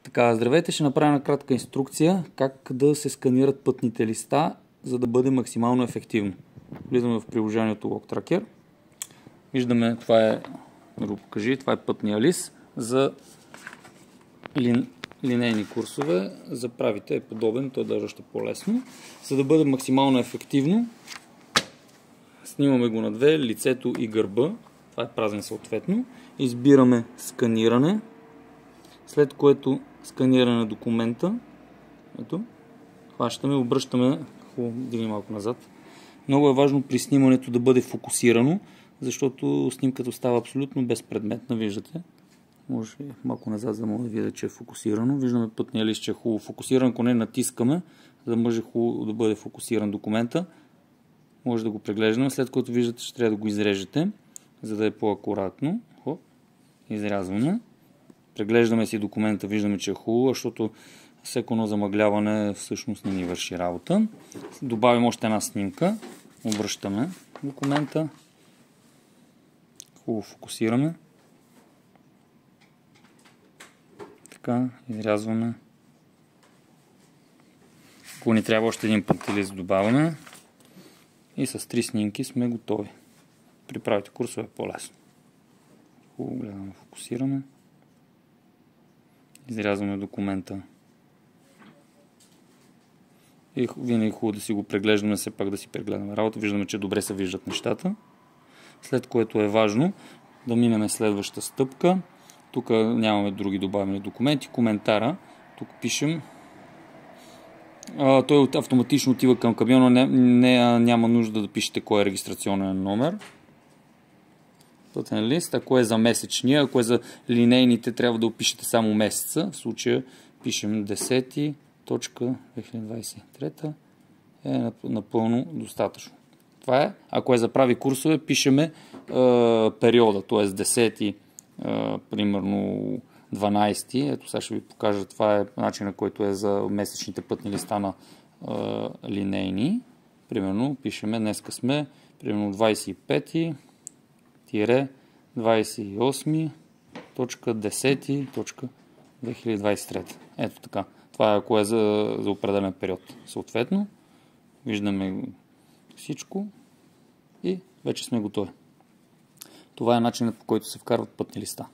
Така, здравейте, ще направя една кратка инструкция как да се сканират пътните листа, за да бъде максимално ефективно. Влизаме в приложението LogTracker. Виждаме, това е, да го покажи, това е пътния лист. За линейни курсове, за правите е подобен, той даже още по-лесно. За да бъде максимално ефективно, снимаме го на две, лицето и гърба. Това е празен съответно. Избираме сканиране, след което сканиране на документа. Ето, хващаме, обръщаме, хубаво, дигни малко назад. Много е важно при снимането да бъде фокусирано, защото снимката става абсолютно безпредметна, виждате. Може малко назад, за да мога да видя, че е фокусирано. Виждаме пътния лист, че е хубаво фокусиран. Ако не натискаме, за да може хубаво да бъде фокусиран документа, може да го преглеждаме. След което виждате, че трябва да го изрежете, за да е по-акуратно. Хоп, изрязваме. Преглеждаме си документа, виждаме, че е хубаво, защото всеко едно замъгляване всъщност не ни върши работа. Добавим още една снимка. Обръщаме документа. Хубаво фокусираме. Така, изрязваме. Ако ни трябва още един път лист добавяме. И с 3 снимки сме готови. При правите курсове е по-лесно. Хубаво гледаме, фокусираме. Изрязваме документа. И винаги хубаво да си го преглеждаме, все пак да си прегледаме работа. Виждаме, че добре се виждат нещата. След което е важно да минем следващата стъпка. Тук нямаме други добавени документи. Коментара. Тук пишем. Той автоматично отива към камиона. Няма нужда да пишете кой е регистрационен номер. Пътен лист. Ако е за месечния, ако е за линейните, трябва да опишете само месеца. В случая пишем 10.2023 е напълно достатъчно. Това е. Ако е за прави курсове, пишеме периода, т.е. 10, примерно 12. Ето сега ще ви покажа, това е начинът, който е за месечните пътни листа на линейни. Примерно пишеме, днеска сме примерно 25-28.10.2023. Ето така. Това е ако е за определен период. Съответно, виждаме всичко и вече сме готови. Това е начинът, по който се вкарват пътни листа.